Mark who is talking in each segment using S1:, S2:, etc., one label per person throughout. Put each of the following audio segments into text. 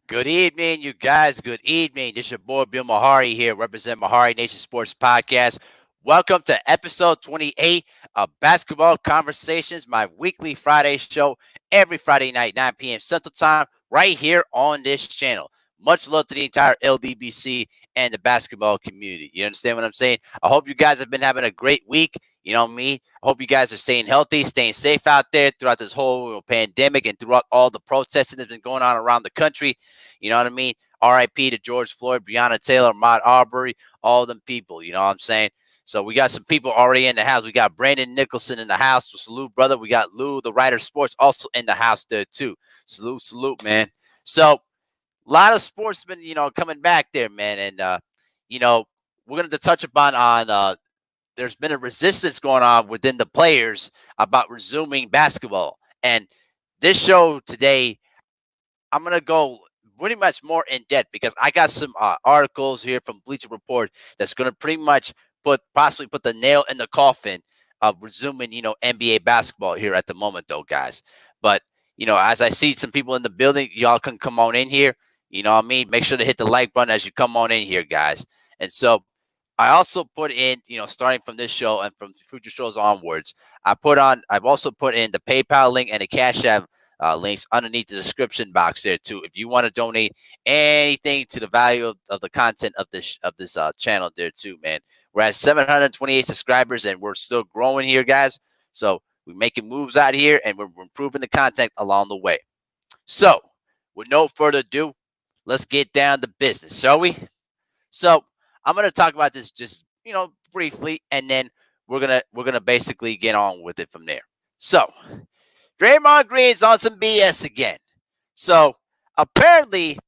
S1: Good evening, you guys. Good evening. This is your boy Bill Mahari here, represent MehariNation Sports Podcast. Welcome to episode 28 of Basketball Conversations, my weekly Friday show every Friday night, 9 p.m. Central Time, right here on this channel. Much love to the entire LDBC and the basketball community. You understand what I'm saying? I hope you guys have been having a great week. You know me. I hope you guys are staying healthy, staying safe out there throughout this whole pandemic and throughout all the protesting that's been going on around the country. You know what I mean? RIP to George Floyd, Breonna Taylor, Ahmaud Arbery, all them people. You know what I'm saying? So we got some people already in the house. We got Brandon Nicholson in the house. So salute, brother. We got Lou, the writer of sports, also in the house there too. Salute, salute, man. So a lot of sportsmen, coming back there, man. And we're gonna touch upon there's been a resistance going on within the players about resuming basketball. And this show today, I'm gonna go pretty much more in depth because I got some articles here from Bleacher Report that's gonna pretty much possibly put the nail in the coffin of resuming, NBA basketball here at the moment, though, guys. But as I see some people in the building, y'all can come on in here. You know what I mean? Make sure to hit the like button as you come on in here, guys. And so I also put in, starting from this show and from future shows onwards, I've also put in the PayPal link and the Cash App links underneath the description box there too. If you want to donate anything to the value of the content of this channel there too, man. We're at 728 subscribers and we're still growing here, guys. So we're making moves out here and we're improving the content along the way. So with no further ado, let's get down to business, shall we? So I'm gonna talk about this just briefly, and then we're gonna basically get on with it from there. So Draymond Green's on some BS again. So apparently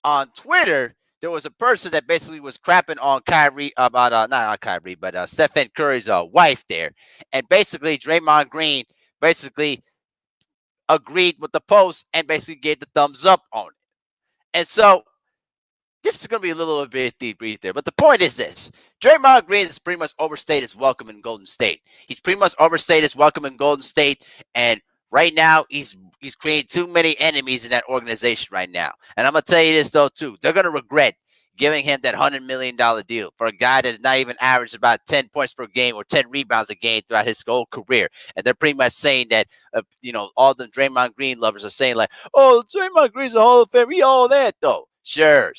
S1: on Twitter there was a person that basically was crapping on Kyrie about not on Kyrie but Stephen Curry's wife there, and basically Draymond Green basically agreed with the post and basically gave the thumbs up on it. And so this is going to be a little bit deep breathe there, but the point is this. Draymond Green has pretty much overstayed his welcome in Golden State. He's pretty much overstayed his welcome in Golden State, and right now he's creating too many enemies in that organization right now. And I'm going to tell you this, though, too. They're going to regret giving him that $100 million deal for a guy that's not even averaged about 10 points per game or 10 rebounds a game throughout his whole career. And they're pretty much saying that, all the Draymond Green lovers are saying like, oh, Draymond Green's a Hall of Fame. He all that, though. Sure.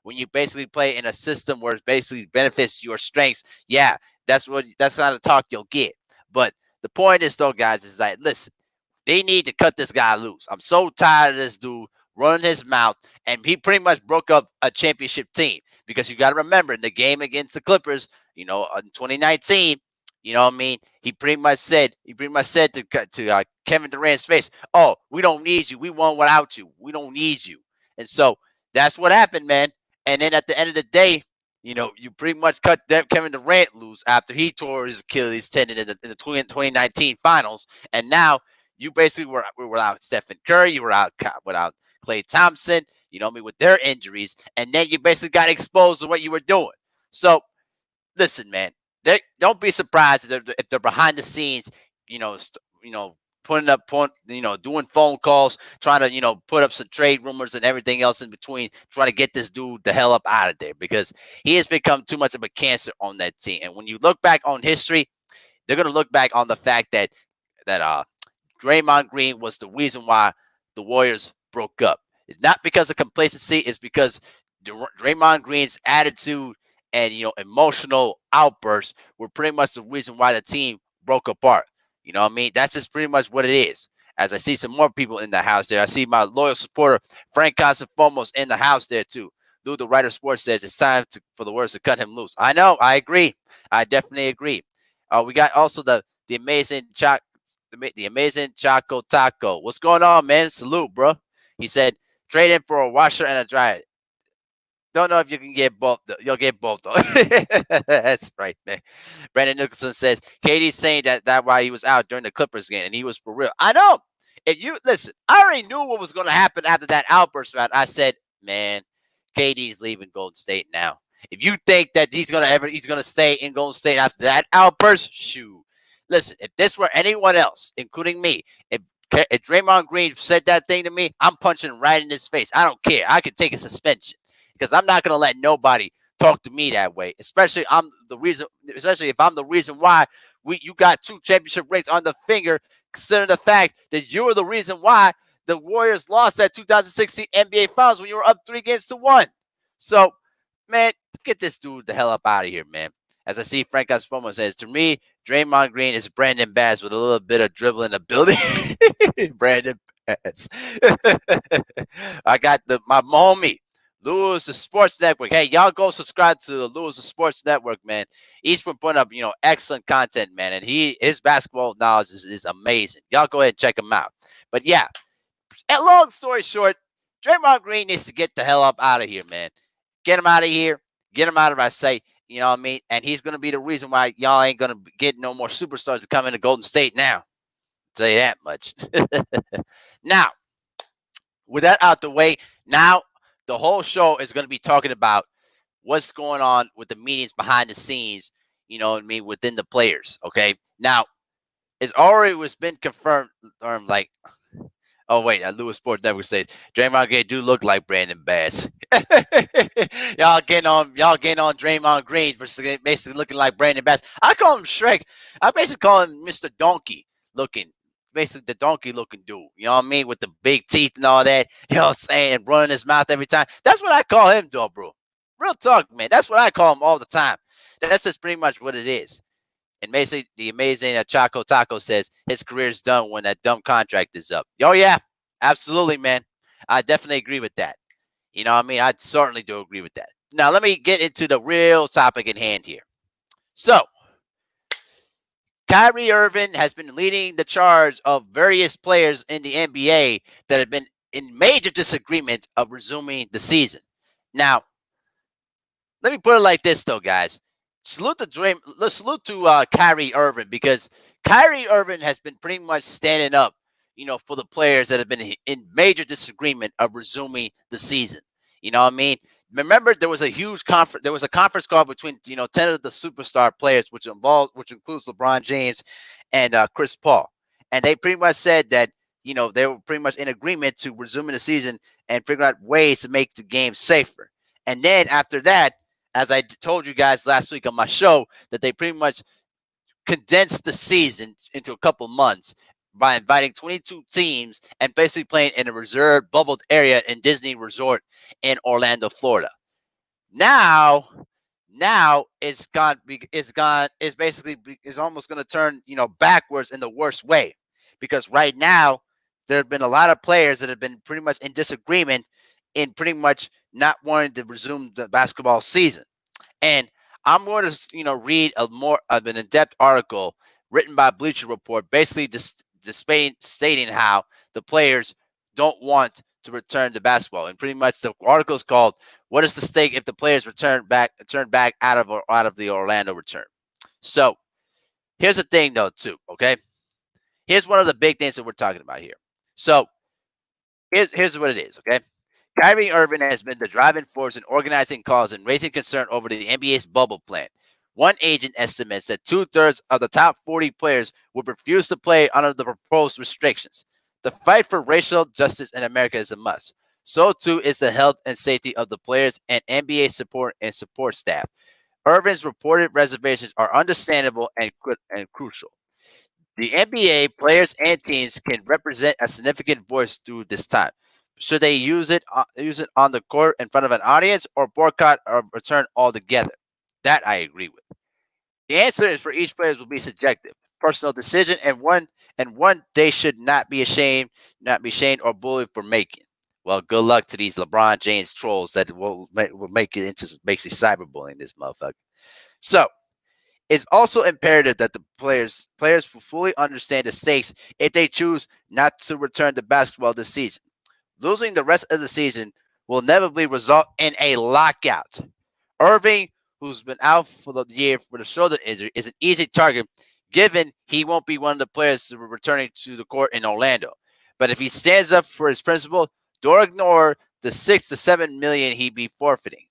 S1: When you basically play in a system where it basically benefits your strengths, yeah, that's kind of talk you'll get. But the point is, though, guys, is like, listen, they need to cut this guy loose. I'm so tired of this dude running his mouth, and he pretty much broke up a championship team because you got to remember in the game against the Clippers, in 2019. You know what I mean? He pretty much said to Kevin Durant's face, "Oh, we don't need you. We won without you. We don't need you." And so that's what happened, man. And then at the end of the day, you pretty much cut Kevin Durant loose after he tore his Achilles tendon in the 2019 finals. And now you basically were without Stephen Curry. You were without Klay Thompson, with their injuries. And then you basically got exposed to what you were doing. So listen, man, don't be surprised if they're behind the scenes, doing phone calls, trying to, put up some trade rumors and everything else in between, trying to get this dude the hell up out of there because he has become too much of a cancer on that team. And when you look back on history, they're going to look back on the fact that Draymond Green was the reason why the Warriors broke up. It's not because of complacency. It's because Draymond Green's attitude and emotional outbursts were pretty much the reason why the team broke apart. You know what I mean? That's just pretty much what it is. As I see some more people in the house there, I see my loyal supporter Frank Casafomos in the house there too. Lou, the writer of sports, says it's time for the Warriors to cut him loose. I know, I agree. I definitely agree. We got also the amazing the amazing Choco Taco. What's going on, man? Salute, bro. He said trade in for a washer and a dryer. Don't know if you can get both. You'll get both, though. That's right, man. Brandon Nicholson says KD's saying that why he was out during the Clippers game, and he was for real. I know. If you listen, I already knew what was going to happen after that outburst. Man. I said, man, KD's leaving Golden State now. If you think that he's gonna stay in Golden State after that outburst, shoot. Listen, if this were anyone else, including me, if If Draymond Green said that thing to me, I'm punching right in his face. I don't care. I could take a suspension because I'm not going to let nobody talk to me that way. Especially if I'm the reason why you got 2 championship rings on the finger, considering the fact that you were the reason why the Warriors lost that 2016 NBA Finals when you were up 3-1. So, man, get this dude the hell up out of here, man. As I see Frank Asfomo says, to me, Draymond Green is Brandon Bass with a little bit of dribbling ability. Brandon Bass. I got my homie, Lewis the Sports Network. Hey, y'all go subscribe to the Lewis the Sports Network, man. He's been putting up, excellent content, man. And his basketball knowledge is amazing. Y'all go ahead and check him out. But yeah, long story short, Draymond Green needs to get the hell up out of here, man. Get him out of here. Get him out of our sight. You know what I mean? And he's going to be the reason why y'all ain't going to get no more superstars to come into Golden State now. I'll tell you that much. Now, with that out the way, now the whole show is going to be talking about what's going on with the meetings behind the scenes, you know what I mean, within the players, okay? Now, it's already been confirmed, oh wait, Lewis Sports Network says Draymond Green do look like Brandon Bass. y'all getting on Draymond Green for basically looking like Brandon Bass. I call him Shrek. I basically call him Mr. Donkey looking. Basically the donkey looking dude. You know what I mean? With the big teeth and all that. You know what I'm saying? Running his mouth every time. That's what I call him, though, bro. Real talk, man. That's what I call him all the time. That's just pretty much what it is. And basically, the amazing Chaco Taco says his career's done when that dumb contract is up. Oh, yeah. Absolutely, man. I definitely agree with that. You know what I mean? I certainly do agree with that. Now, let me get into the real topic in hand here. So, Kyrie Irving has been leading the charge of various players in the NBA that have been in major disagreement of resuming the season. Now, let me put it like this, though, guys. Salute to Kyrie Irving, because Kyrie Irving has been pretty much standing up, for the players that have been in major disagreement of resuming the season. You know what I mean? Remember, there was a huge conference. There was a conference call between 10 of the superstar players, which includes LeBron James and Chris Paul, and they pretty much said that they were pretty much in agreement to resuming the season and figure out ways to make the game safer. And then after that, as I told you guys last week on my show, that they pretty much condensed the season into a couple months by inviting 22 teams and basically playing in a reserved bubbled area in Disney Resort in Orlando, Florida. Now it's almost going to turn, backwards in the worst way, because right now there have been a lot of players that have been pretty much in disagreement in pretty much not wanting to resume the basketball season. And I'm going to, read a more of an in-depth article written by Bleacher Report, basically just stating how the players don't want to return to basketball. And pretty much the article is called "What is the stake if the players turn back out of the Orlando return?" So here's the thing, though, too. Okay, here's one of the big things that we're talking about here. So here's what it is. Okay. Kyrie Irving has been the driving force in organizing calls and raising concern over the NBA's bubble plan. One agent estimates that 2/3 of the top 40 players would refuse to play under the proposed restrictions. The fight for racial justice in America is a must. So too is the health and safety of the players and NBA support staff. Irving's reported reservations are understandable and crucial. The NBA players and teams can represent a significant voice through this time. Should they use it on the court in front of an audience, or boycott or return altogether? That I agree with. The answer is for each player will be subjective, personal decision, and one they should not be shamed or bullied for making. Well, good luck to these LeBron James trolls that will make it into basically cyberbullying this motherfucker. So it's also imperative that the players will fully understand the stakes if they choose not to return to basketball this season. Losing the rest of the season will inevitably result in a lockout. Irving, who's been out for the year for the shoulder injury, is an easy target, given he won't be one of the players returning to the court in Orlando. But if he stands up for his principle, don't ignore the $6 to $7 million he'd be forfeiting.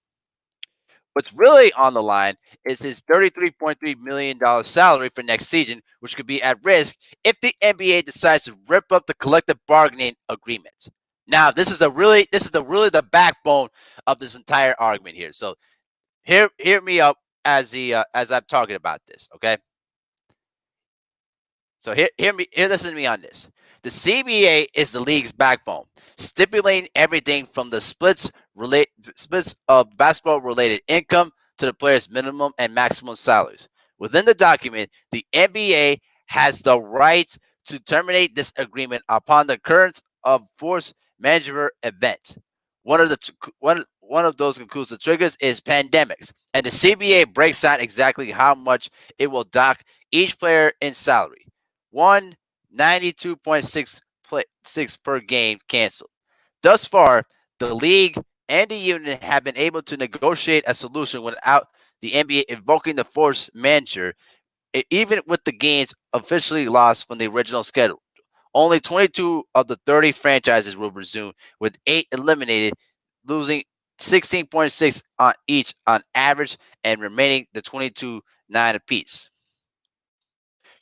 S1: What's really on the line is his $33.3 million salary for next season, which could be at risk if the NBA decides to rip up the collective bargaining agreement. Now, this is the backbone of this entire argument here. So hear me up as I'm talking about this. Okay. So listen to me on this. The CBA is the league's backbone, stipulating everything from the splits of basketball related income to the players' minimum and maximum salaries. Within the document, the NBA has the right to terminate this agreement upon the occurrence of force majeure event. One of those conclusive triggers is pandemics, and the CBA breaks down exactly how much it will dock each player in salary. 192.6 per game canceled. Thus far, the league and the union have been able to negotiate a solution without the NBA invoking the force majeure, even with the games officially lost from the original schedule. Only 22 of the 30 franchises will resume, with 8 eliminated, losing 16.6 on each on average, and remaining the 22 9 apiece.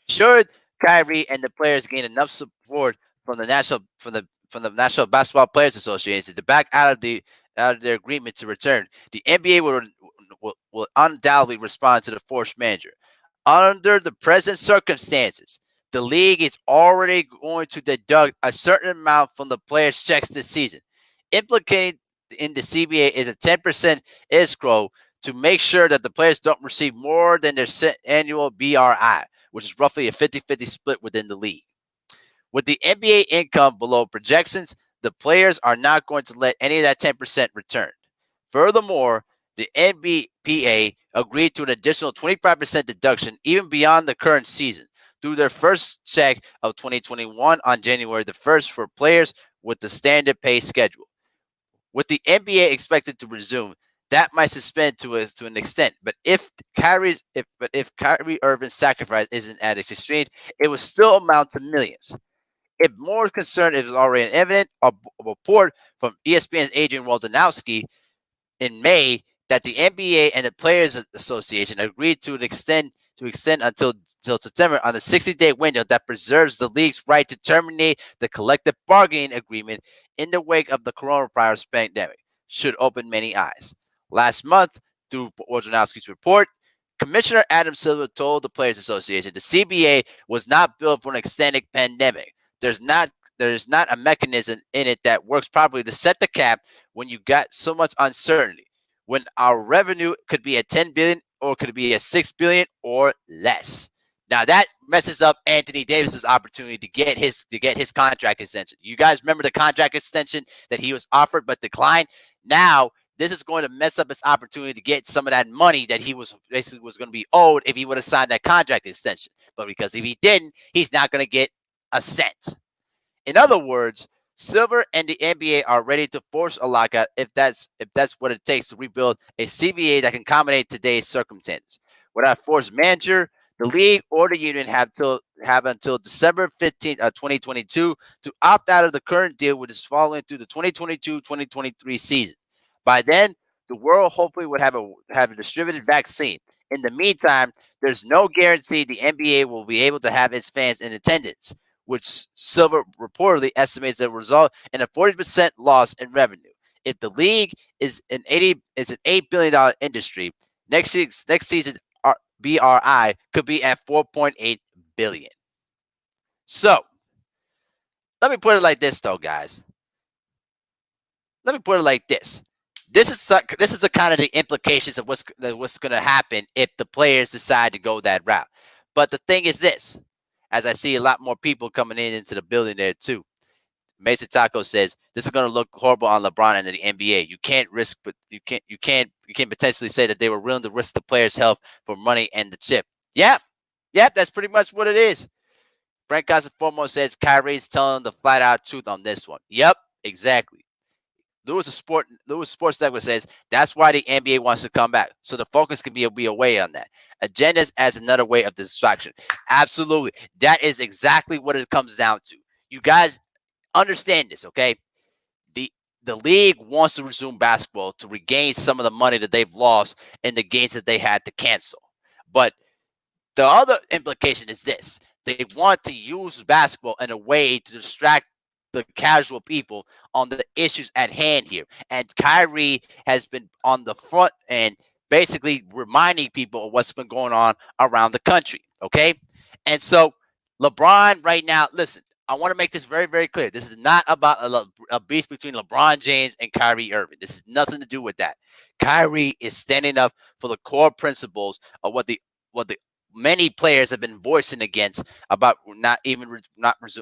S1: Should Kyrie and the players gain enough support from the National Basketball Players Association to back out of their agreement to return, the NBA will undoubtedly respond to the force majeure. Under the present circumstances, the league is already going to deduct a certain amount from the players' checks this season. Implicated in the CBA is a 10% escrow to make sure that the players don't receive more than their set annual BRI, which is roughly a 50-50 split within the league. With the NBA income below projections, the players are not going to let any of that 10% return. Furthermore, the NBPA agreed to an additional 25% deduction even beyond the current season through their first check of 2021 on January the 1st for players with the standard pay schedule. With the NBA expected to resume, that might suspend to an extent. But if Kyrie Irving's sacrifice isn't at its extreme, it will still amount to millions. If more concern is already evident, a report from ESPN's Adrian Wojnarowski in May that the NBA and the Players Association agreed to extend until September on a 60-day window that preserves the league's right to terminate the collective bargaining agreement in the wake of the coronavirus pandemic should open many eyes. Last month, through Wojnarowski's report, Commissioner Adam Silver told the Players Association the CBA was not built for an extended pandemic. There's not a mechanism in it that works properly to set the cap when you got so much uncertainty. When our revenue could be at 10 billion or could it be at 6 billion or less. Now that messes up Anthony Davis's opportunity to get his contract extension. You guys remember the contract extension that he was offered but declined? Now this is going to mess up his opportunity to get some of that money that he was basically was going to be owed if he would have signed that contract extension. But because if he didn't, he's not going to get a cent. In other words, Silver and the NBA are ready to force a lockout if that's what it takes to rebuild a CBA that can accommodate today's circumstances. Without force majeure, the league or the union have until December 15th, 2022 to opt out of the current deal, which is following through the 2022-2023 season. By then, the world hopefully would have a distributed vaccine. In the meantime, there's no guarantee the NBA will be able to have its fans in attendance, which Silver reportedly estimates that will result in a 40% loss in revenue. If the league is an $8 billion industry, next season BRI could be at 4.8 billion. So let me put it like this, though, guys. Let me put it like this. This is the kind of the implications of what's going to happen if the players decide to go that route. But the thing is this, as I see a lot more people coming into the building there too. Mason Taco says this is going to look horrible on LeBron and the NBA. You can't risk, but you can't potentially say that they were willing to risk the players' health for money and the chip. Yep, that's pretty much what it is. Frank Casaformo says Kyrie's telling the flat out truth on this one. Yep, exactly. Lewis Sports Network says that's why the NBA wants to come back, so the focus can be away on that. Agendas as another way of distraction. Absolutely, that is exactly what it comes down to. You guys understand this, okay? The the league wants to resume basketball to regain some of the money that they've lost in the games that they had to cancel. But the other implication is this: they want to use basketball in a way to distract the casual people on the issues at hand here. And Kyrie has been on the front end, basically reminding people of what's been going on around the country. Okay. And so LeBron right now, listen, I want to make this very, very clear. This is not about a beef between LeBron James and Kyrie Irving. This has nothing to do with that. Kyrie is standing up for the core principles of what the many players have been voicing against about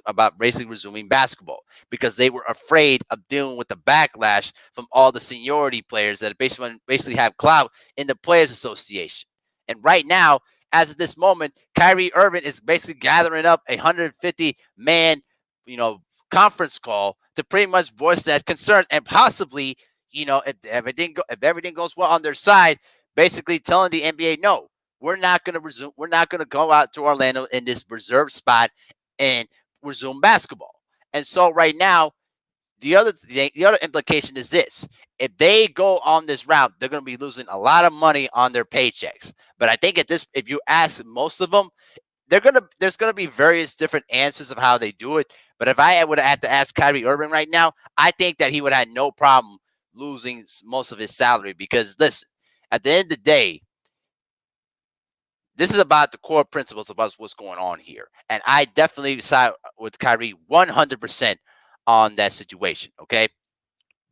S1: about basically resuming basketball because they were afraid of dealing with the backlash from all the seniority players that basically have clout in the Players Association. And right now, as of this moment, Kyrie Irving is basically gathering up a 150-man, you know, conference call to pretty much voice that concern and possibly, if everything goes well on their side, basically telling the NBA no. We're not going to resume. We're not going to go out to Orlando in this reserve spot and resume basketball. And so right now, the other implication is this: if they go on this route, they're going to be losing a lot of money on their paychecks. But I think if you ask most of them, there's gonna be various different answers of how they do it. But if I would have had to ask Kyrie Irving right now, I think that he would have had no problem losing most of his salary because listen, at the end of the day, this is about the core principles about what's going on here. And I definitely side with Kyrie 100% on that situation. Okay.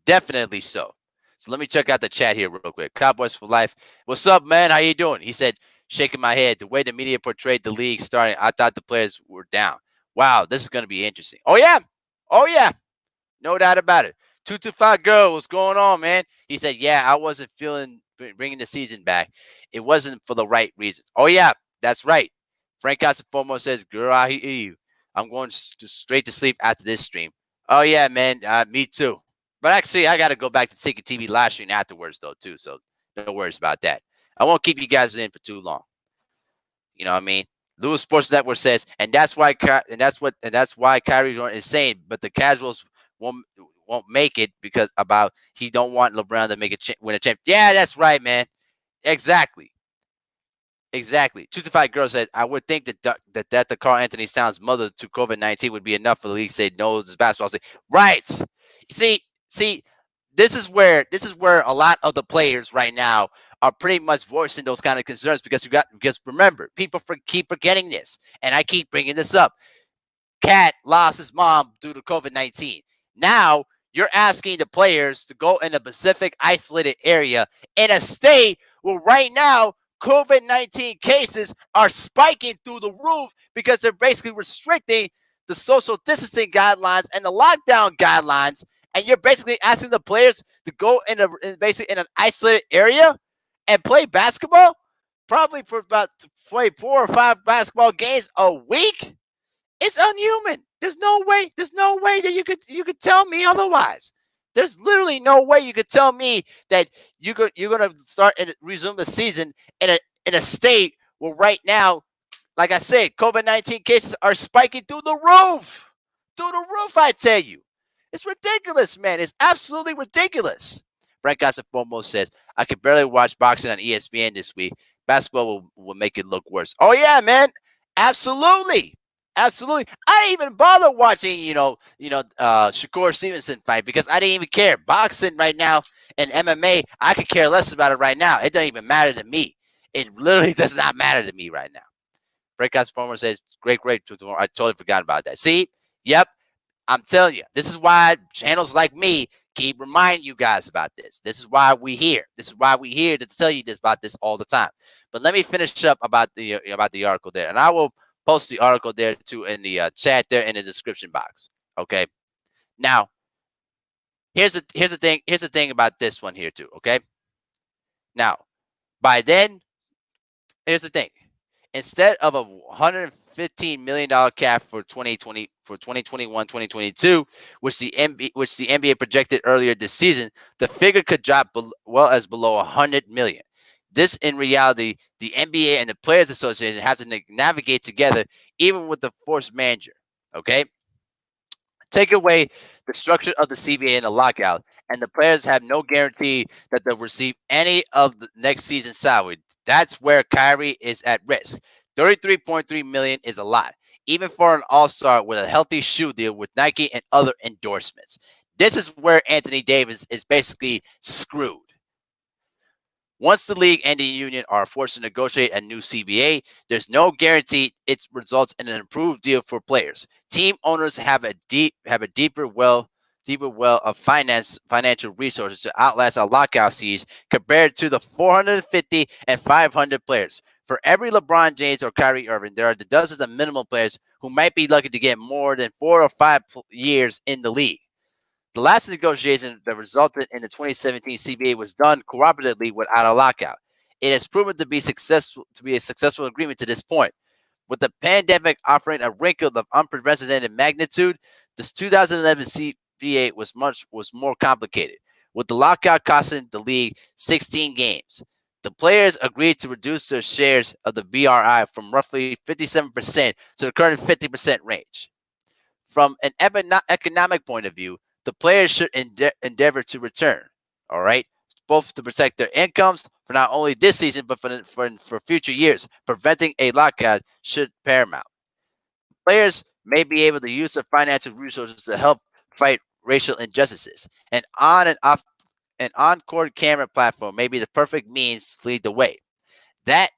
S1: Definitely so. So let me check out the chat here real quick. Cowboys for life. What's up, man? How you doing? He said, shaking my head. The way the media portrayed the league starting, I thought the players were down. Wow, this is going to be interesting. Oh, yeah. Oh, yeah. No doubt about it. 225 girl, what's going on, man? He said, yeah, I wasn't feeling bringing the season back. It wasn't for the right reasons. Oh, yeah, that's right. Frank Casafomo says, girl, I hear you. I'm going straight to sleep after this stream. Oh, yeah, man. Me too. But actually, I got to go back to Ticket TV live stream afterwards, though, too. So no worries about that. I won't keep you guys in for too long. You know what I mean? Lewis Sports Network says, and that's why Kyrie Jordan is saying, but the casuals won't make it because about he don't want LeBron to make win a champ. Yeah, that's right, man. Exactly. 225 girl said, I would think that the Carl Anthony Towns mother to COVID-19 would be enough for the league to say no to this basketball. Say, right. See, this is where a lot of the players right now are pretty much voicing those kind of concerns because remember, people keep forgetting this, and I keep bringing this up. Cat lost his mom due to COVID-19. Now you're asking the players to go in a specific isolated area in a state where right now COVID-19 cases are spiking through the roof because they're basically restricting the social distancing guidelines and the lockdown guidelines. And you're basically asking the players to go in an isolated area and play basketball, probably for about 4 or 5 basketball games a week. It's unhuman. There's no way that you could tell me otherwise. There's literally no way you could tell me that you're gonna start and resume the season in a state where right now, like I said, COVID-19 cases are spiking through the roof. Through the roof, I tell you. It's ridiculous, man. It's absolutely ridiculous. Frank Casafomo says, I could barely watch boxing on ESPN this week. Basketball will make it look worse. Oh, yeah, man. Absolutely. Absolutely. I didn't even bother watching, Shakur Stevenson fight because I didn't even care. Boxing right now and MMA, I could care less about it right now. It doesn't even matter to me. It literally does not matter to me right now. Breakout Former says, great. I totally forgot about that. See? Yep. I'm telling you, this is why channels like me keep reminding you guys about this. This is why we're here. This is why we're here to tell you about this all the time. But let me finish up about the article there, and I will post the article there too in the chat there in the description box. Okay. Now, here's the thing. Here's the thing about this one here too. Okay. Now, by then, here's the thing. Instead of a $115 million cap for 2020 for 2021, 2022, which the NBA projected earlier this season, the figure could drop as below $100 million. This, in reality, the NBA and the Players Association have to navigate together, even with the forced manager. Okay, take away the structure of the CBA and the lockout, and the players have no guarantee that they'll receive any of the next season's salary. That's where Kyrie is at risk. 33.3 million is a lot, even for an all-star with a healthy shoe deal with Nike and other endorsements. This is where Anthony Davis is basically screwed. Once the league and the union are forced to negotiate a new CBA, there's no guarantee it results in an improved deal for players. Team owners have a deeper well of financial resources to outlast a lockout siege compared to the 450 and 500 players. For every LeBron James or Kyrie Irving, there are the dozens of minimal players who might be lucky to get more than 4 or 5 years in the league. The last negotiation that resulted in the 2017 CBA was done cooperatively without a lockout. It has proven to be a successful agreement to this point. With the pandemic offering a wrinkle of unprecedented magnitude, this 2011 CBA was more complicated, with the lockout costing the league 16 games. The players agreed to reduce their shares of the BRI from roughly 57% to the current 50% range. From an economic point of view, the players should endeavor to return, all right, both to protect their incomes for not only this season, but for future years. Preventing a lockout should paramount. Players may be able to use their financial resources to help fight racial injustices. An on-court camera platform may be the perfect means to lead the way. That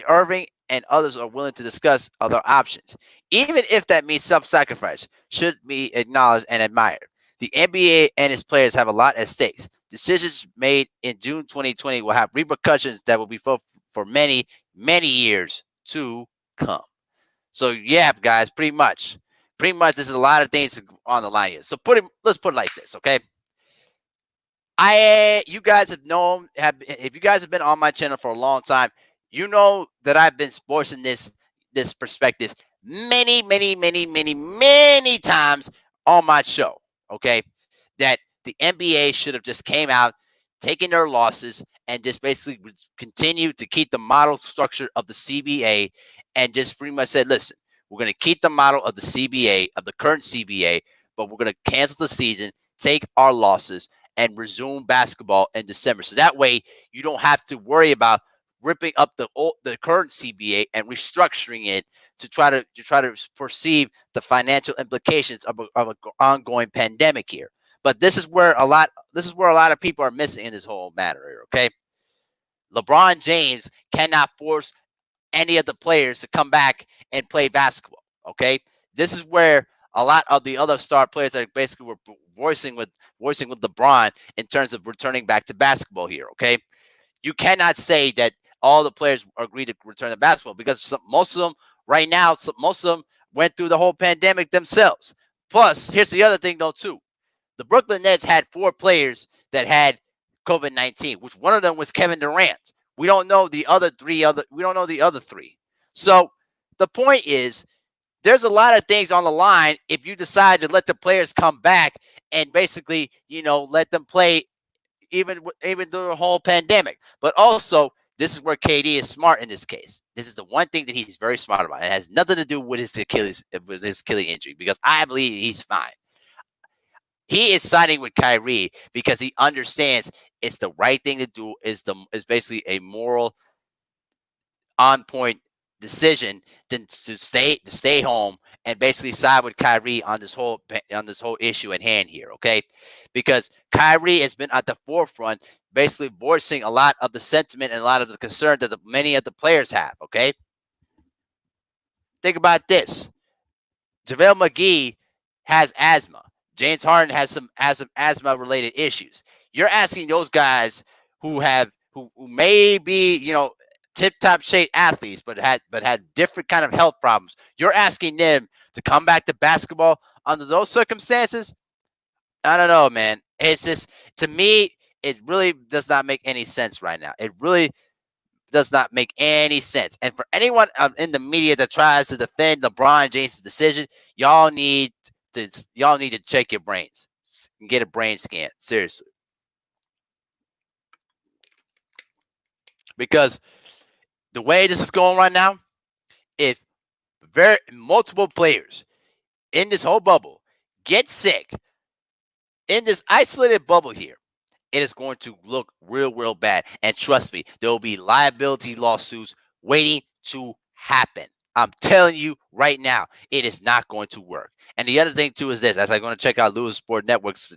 S1: Irving and others are willing to discuss other options, even if that means self-sacrifice, should be acknowledged and admired. The NBA and its players have a lot at stake. Decisions made in June 2020 will have repercussions that will be felt for many, many years to come. So yeah, guys, pretty much, this is a lot of things on the line here. So let's put it like this, okay? You guys if you guys have been on my channel for a long time, you know that I've been voicing this perspective many times on my show. Okay, that the NBA should have just came out, taken their losses, and just basically continued to keep the model structure of the CBA, and just pretty much said, listen, we're going to keep the model of the CBA, of the current CBA, but we're going to cancel the season, take our losses, and resume basketball in December. So that way you don't have to worry about ripping up the current CBA and restructuring it to try to perceive the financial implications of an ongoing pandemic here. But this is where a lot of people are missing in this whole matter here. Okay, LeBron James cannot force any of the players to come back and play basketball. Okay, this is where a lot of the other star players that basically were voicing with LeBron in terms of returning back to basketball here. Okay, you cannot say that all the players agree to return to basketball because most of them right now, most of them went through the whole pandemic themselves. Plus, here's the other thing though too: the Brooklyn Nets had 4 players that had COVID-19, which one of them was Kevin Durant. We don't know the other three. We don't know the other 3. So the point is, there's a lot of things on the line if you decide to let the players come back and basically, let them play even through the whole pandemic. But also, this is where KD is smart in this case. This is the one thing that he's very smart about. It has nothing to do with his Achilles injury, because I believe he's fine. He is signing with Kyrie because he understands it's the right thing to do. Is basically a moral on point decision than to stay home and basically side with Kyrie on this whole issue at hand here, okay? Because Kyrie has been at the forefront, basically voicing a lot of the sentiment and a lot of the concern that many of the players have, okay? Think about this. JaVale McGee has asthma. James Harden has some asthma related issues. You're asking those guys who may be, tip top shape athletes, but had different kind of health problems. You're asking them to come back to basketball under those circumstances? I don't know, man. It's just, to me, it really does not make any sense right now. It really does not make any sense. And for anyone in the media that tries to defend LeBron James' decision, y'all need to check your brains and get a brain scan, seriously, because the way this is going right now, if multiple players in this whole bubble get sick, in this isolated bubble here, it is going to look real, real bad. And trust me, there will be liability lawsuits waiting to happen. I'm telling you right now, it is not going to work. And the other thing too is this: as I'm going to check out Lewis Sport Network's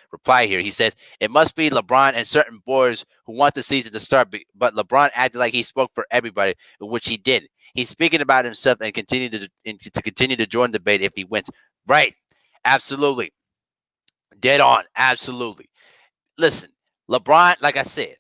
S1: reply here, he says it must be LeBron and certain boys who want the season to start, but LeBron acted like he spoke for everybody, which he did. He's speaking about himself and continue to join the debate if he wins. Right? Absolutely, dead on. Absolutely. Listen, LeBron, like I said,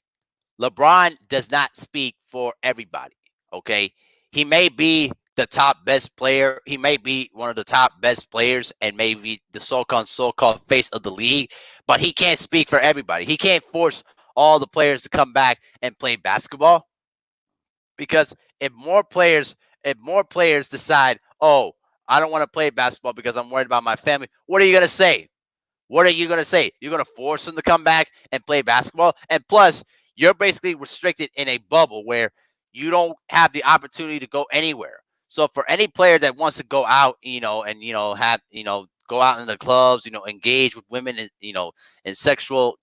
S1: LeBron does not speak for everybody. Okay. He may be the top best player. He may be one of the top best players and maybe the so-called face of the league, but he can't speak for everybody. He can't force all the players to come back and play basketball because if more players decide, oh, I don't want to play basketball because I'm worried about my family, what are you going to say? What are you going to say? You're going to force them to come back and play basketball? And plus, you're basically restricted in a bubble where you don't have the opportunity to go anywhere. So for any player that wants to go out, and go out in the clubs, engage with women, and in sexual,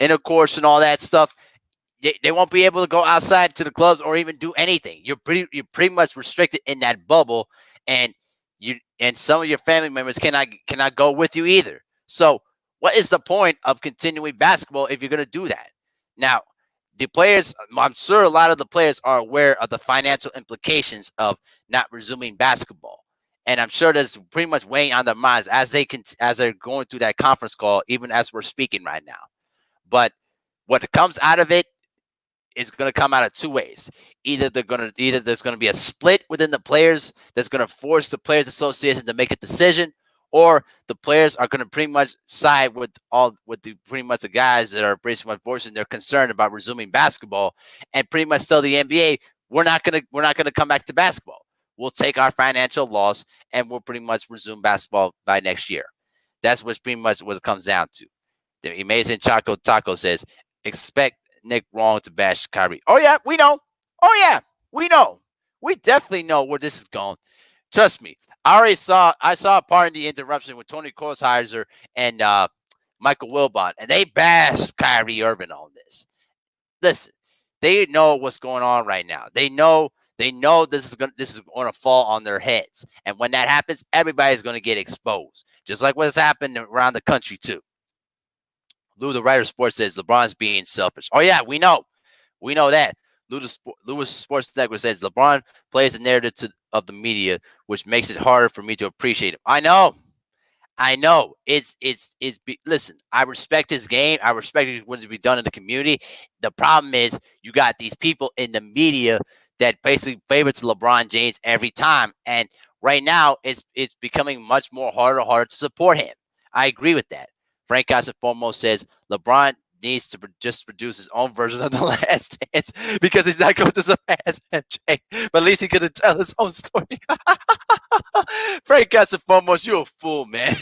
S1: intercourse and all that stuff, they won't be able to go outside to the clubs or even do anything. You're pretty much restricted in that bubble, and some of your family members cannot go with you either. So what is the point of continuing basketball if you're going to do that? Now, the players, I'm sure a lot of the players are aware of the financial implications of not resuming basketball, and I'm sure that's pretty much weighing on their minds as they're going through that conference call, even as we're speaking right now. But what comes out of it is going to come out of two ways. Either there's going to be a split within the players that's going to force the players association to make a decision, or the players are going to pretty much side with the pretty much the guys that are pretty much voicing their concern about resuming basketball, and pretty much tell the NBA we're not gonna come back to basketball. We'll take our financial loss and we'll pretty much resume basketball by next year. That's what's pretty much what it comes down to. The amazing Choco Taco says, expect Nick Wrong to bash Kyrie. Oh, yeah, we know. Oh, yeah, we know. We definitely know where this is going. Trust me. I saw a part in the interruption with Tony Korsheiser and Michael Wilbon, and they bashed Kyrie Irving on this. Listen, they know what's going on right now. They know this is going to fall on their heads. And when that happens, everybody's going to get exposed. Just like what's happened around the country too. Lou, the writer of sports, says LeBron's being selfish. Oh, yeah, we know. We know that. Lewis Sports Network says LeBron plays the narrative of the media, which makes it harder for me to appreciate him. I know. Listen, I respect his game. I respect what to be done in the community. The problem is you got these people in the media that basically favorites LeBron James every time. And right now it's becoming much more harder to support him. I agree with that. Frank Casafomo says LeBron needs to just produce his own version of the Last Dance because he's not going to surpass MJ. But at least he could tell his own story. Frank Casafomo, you a fool, man.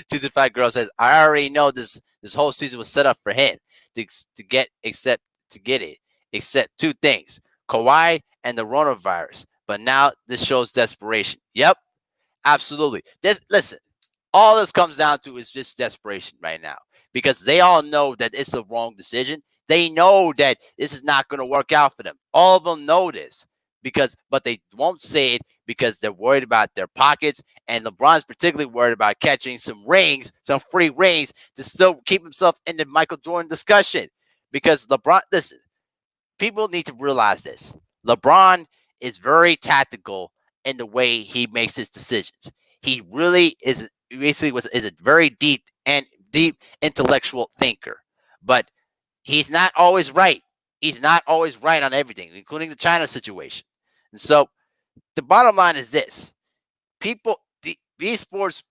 S1: To the Fat Girl says, I already know this whole season was set up for him to get it. Except two things: Kawhi and the coronavirus. But now this shows desperation. Yep, absolutely. Listen. All this comes down to is just desperation right now because they all know that it's the wrong decision. They know that this is not going to work out for them. All of them know this but they won't say it because they're worried about their pockets. And LeBron's particularly worried about catching some free rings to still keep himself in the Michael Jordan discussion. Because LeBron, listen, people need to realize this. LeBron is very tactical in the way he makes his decisions. He really is a very deep intellectual thinker, but he's not always right. He's not always right on everything, including the China situation. And so the bottom line is this: these sports,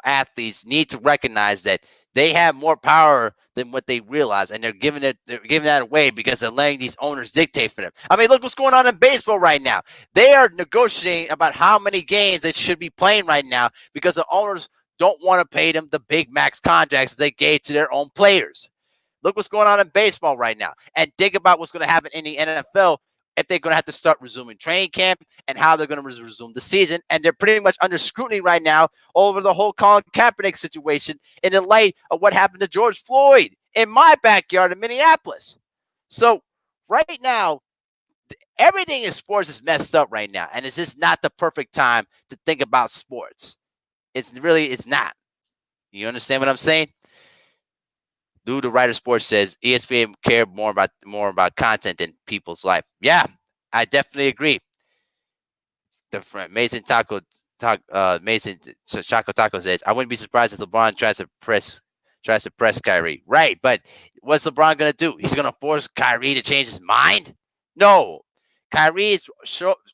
S1: athletes need to recognize that they have more power than what they realize, and they're giving that away because they're letting these owners dictate for them. I mean, look what's going on in baseball right now. They are negotiating about how many games they should be playing right now because the owners don't want to pay them the big max contracts they gave to their own players. Look what's going on in baseball right now, and think about what's going to happen in the NFL if they're going to have to start resuming training camp and how they're going to resume the season. And they're pretty much under scrutiny right now over the whole Colin Kaepernick situation in the light of what happened to George Floyd in my backyard in Minneapolis. So right now, everything in sports is messed up right now, and it's just not the perfect time to think about sports. It's not. You understand what I'm saying? Lou, the writer sports, says ESPN care more about content than people's life. Yeah, I definitely agree. The friend Mason Choco Taco says, I wouldn't be surprised if LeBron tries to press Kyrie. Right, but what's LeBron gonna do? He's gonna force Kyrie to change his mind? No. Kyrie is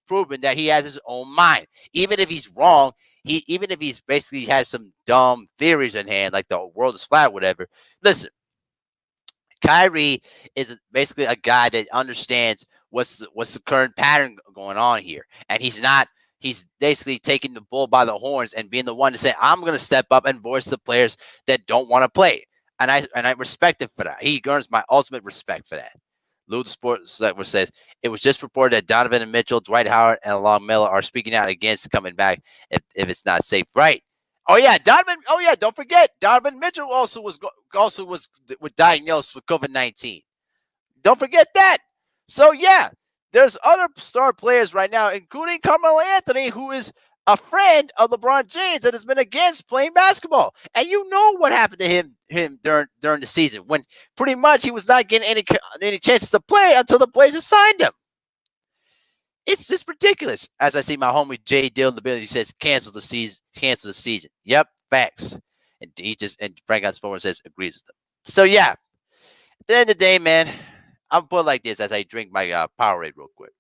S1: proven that he has his own mind. Even if he's wrong, even if he's basically has some dumb theories in hand, like the world is flat, whatever. Listen, Kyrie is basically a guy that understands what's the current pattern going on here, and he's basically taking the bull by the horns and being the one to say, I'm going to step up and voice the players that don't want to play. And I respect him for that. He earns my ultimate respect for that. Lou the Sports Network says, it was just reported that Donovan and Mitchell, Dwight Howard, and Alon Miller are speaking out against coming back if it's not safe. Right. Oh yeah, Donovan. Oh yeah, don't forget Donovan Mitchell also was diagnosed with COVID-19. Don't forget that. So yeah, there's other star players right now, including Carmelo Anthony, who is a friend of LeBron James that has been against playing basketball. And you know what happened to him during the season when pretty much he was not getting any chances to play until the Blazers signed him. It's just ridiculous. As I see my homie Jay Dill in the building, he says, cancel the season. Yep, facts. And Frank Osborne says, agrees with them. So yeah, at the end of the day, man, I'll put it like this as I drink my Powerade real quick.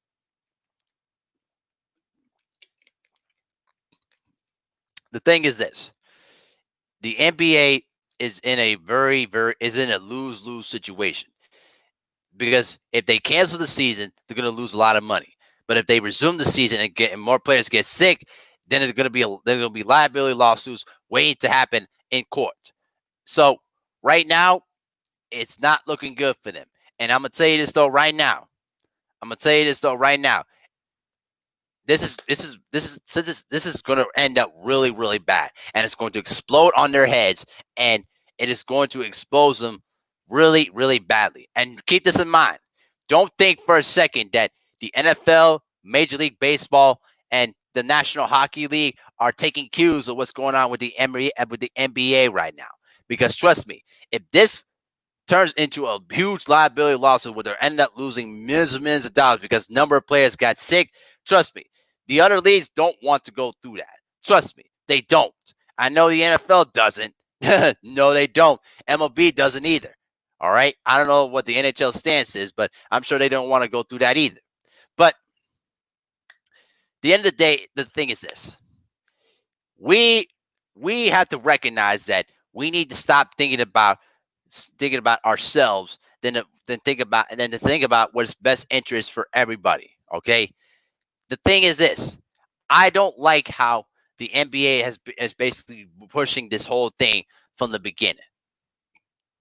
S1: The thing is this. The NBA is in a lose-lose situation. Because if they cancel the season, they're going to lose a lot of money. But if they resume the season and more players get sick, then there's going to be liability lawsuits waiting to happen in court. So right now, it's not looking good for them. And I'm gonna tell you this though right now. This is going to end up really, really bad, and it's going to explode on their heads, and it is going to expose them really, really badly. And keep this in mind. Don't think for a second that the NFL, Major League Baseball, and the National Hockey League are taking cues of what's going on with the NBA right now. Because trust me, if this turns into a huge liability lawsuit where they end up losing millions of dollars because number of players got sick, trust me, the other leagues don't want to go through that. Trust me, they don't. I know the NFL doesn't. No, they don't. MLB doesn't either. All right? I don't know what the NHL stance is, but I'm sure they don't want to go through that either. But at the end of the day, the thing is this. We have to recognize that we need to stop thinking about ourselves to think about what's best interest for everybody. Okay. The thing is this. I don't like how the NBA has basically pushing this whole thing from the beginning.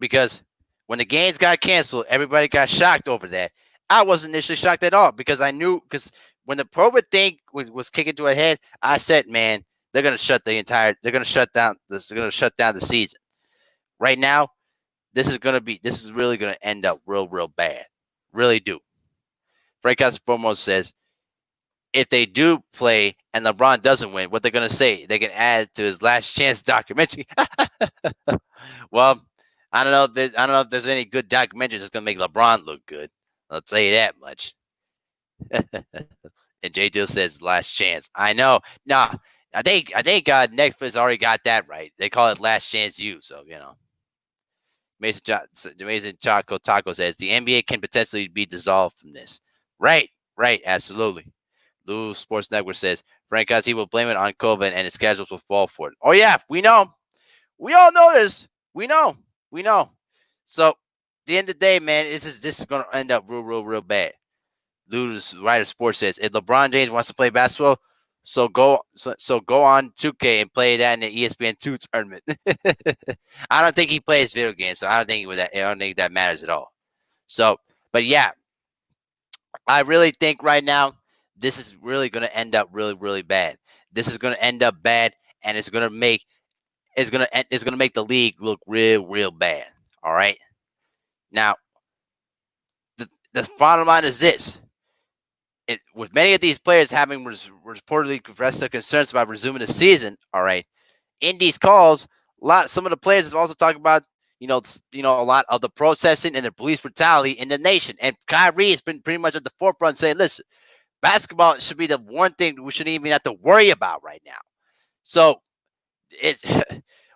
S1: Because when the games got canceled, everybody got shocked over that. I wasn't initially shocked at all because I knew, because when the COVID thing was kicking to a head, I said, man, they're going to shut down the season. Right now, this is really going to end up real, real bad. Really do. Breakout Foremost says, if they do play and LeBron doesn't win, what they're going to say, they can add to his Last Chance documentary. Well, I don't know if there's any good documentaries that's going to make LeBron look good. I'll tell you that much. And J. Dill says Last Chance. I know. No, I think Netflix already got that right. They call it Last Chance U. So, you know. Mason Choco Taco says the NBA can potentially be dissolved from this. Right, absolutely. Lou Sports Network says Frank he will blame it on COVID and his schedules will fall for it. Oh yeah, we know. We all know this. We know. So at the end of the day, man, this is going to end up real bad. Lou Writer Sports says if LeBron James wants to play basketball, so go on 2K and play that in the ESPN 2 tournament. I don't think he plays video games, so I don't think that matters at all. So, but yeah, I really think right now this is really going to end up really, really bad. This is going to end up bad, and it's going to make the league look real, real bad. All right. Now, the bottom line is this: with many of these players having reportedly expressed their concerns about resuming the season, all right, in these calls, some of the players have also talked about a lot of the processing and the police brutality in the nation. And Kyrie has been pretty much at the forefront saying, "Listen, basketball should be the one thing we shouldn't even have to worry about right now." So it's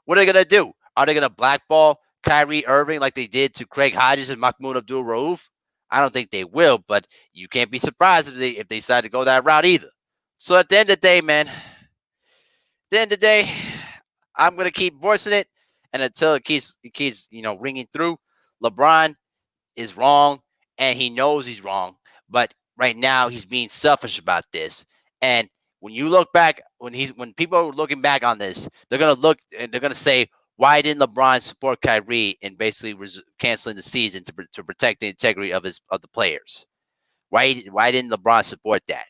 S1: what are they gonna do? Are they gonna blackball Kyrie Irving like they did to Craig Hodges and Mahmoud Abdul Rauf? I don't think they will, but you can't be surprised if they decide to go that route either. So at the end of the day, man, I'm gonna keep voicing it, and until it keeps ringing through. LeBron is wrong, and he knows he's wrong. But right now, he's being selfish about this. And when you look back, when people are looking back on this, they're gonna look and they're gonna say, why didn't LeBron support Kyrie in basically canceling the season to protect the integrity of the players? Why didn't LeBron support that?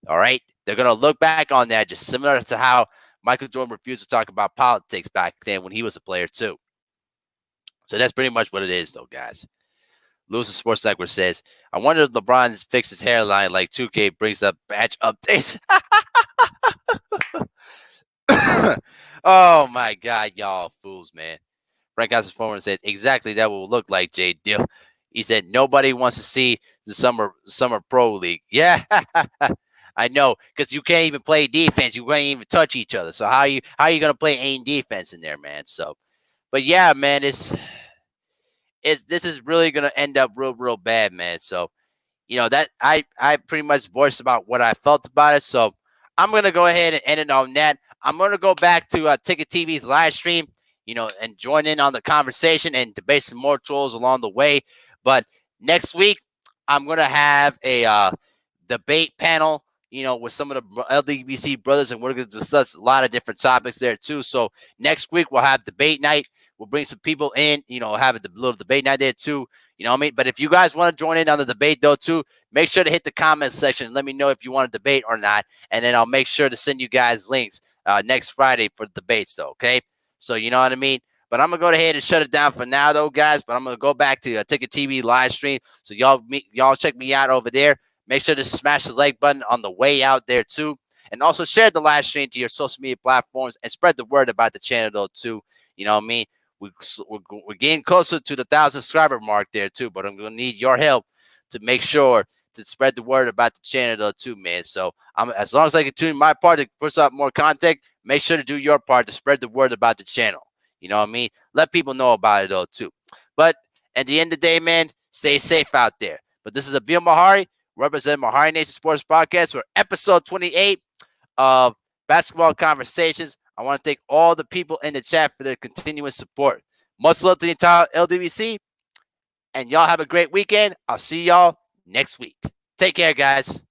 S1: All right, they're gonna look back on that just similar to how Michael Jordan refused to talk about politics back then when he was a player too. So that's pretty much what it is, though, guys. Lewis Sports Network says, I wonder if LeBron's fixed his hairline like 2K brings up batch updates. Oh my God, y'all fools, man. Frank House's former said, exactly that will look like Jay Dill. He said, nobody wants to see the summer pro league. Yeah, I know, because you can't even play defense. You can't even touch each other. So how are you gonna play aim defense in there, man? So, but yeah, man, this is really gonna end up real, real bad, man. So that I pretty much voiced about what I felt about it. So I'm gonna go ahead and end it on that. I'm gonna go back to Ticket TV's live stream, and join in on the conversation and debate some more trolls along the way. But next week I'm gonna have a debate panel, with some of the LDBC brothers, and we're gonna discuss a lot of different topics there too. So next week we'll have debate night. We'll bring some people in, have a little debate night there too. You know what I mean? But if you guys want to join in on the debate though too, make sure to hit the comment section and let me know if you want to debate or not. And then I'll make sure to send you guys links next Friday for the debates though, okay? So you know what I mean? But I'm going to go ahead and shut it down for now though, guys. But I'm going to go back to Ticket TV live stream. So y'all check me out over there. Make sure to smash the like button on the way out there too. And also share the live stream to your social media platforms and spread the word about the channel though too. You know what I mean? We're getting closer to the 1,000 subscriber mark there too, but I'm gonna need your help to make sure to spread the word about the channel though too, man. So as long as I can do my part to push out more content, make sure to do your part to spread the word about the channel. You know what I mean? Let people know about it though too. But at the end of the day, man, stay safe out there. But this is Abil Mahari, representing MehariNation Sports Podcast for episode 28 of Basketball Conversations. I want to thank all the people in the chat for their continuous support. Much love to the entire LDBC, and y'all have a great weekend. I'll see y'all next week. Take care, guys.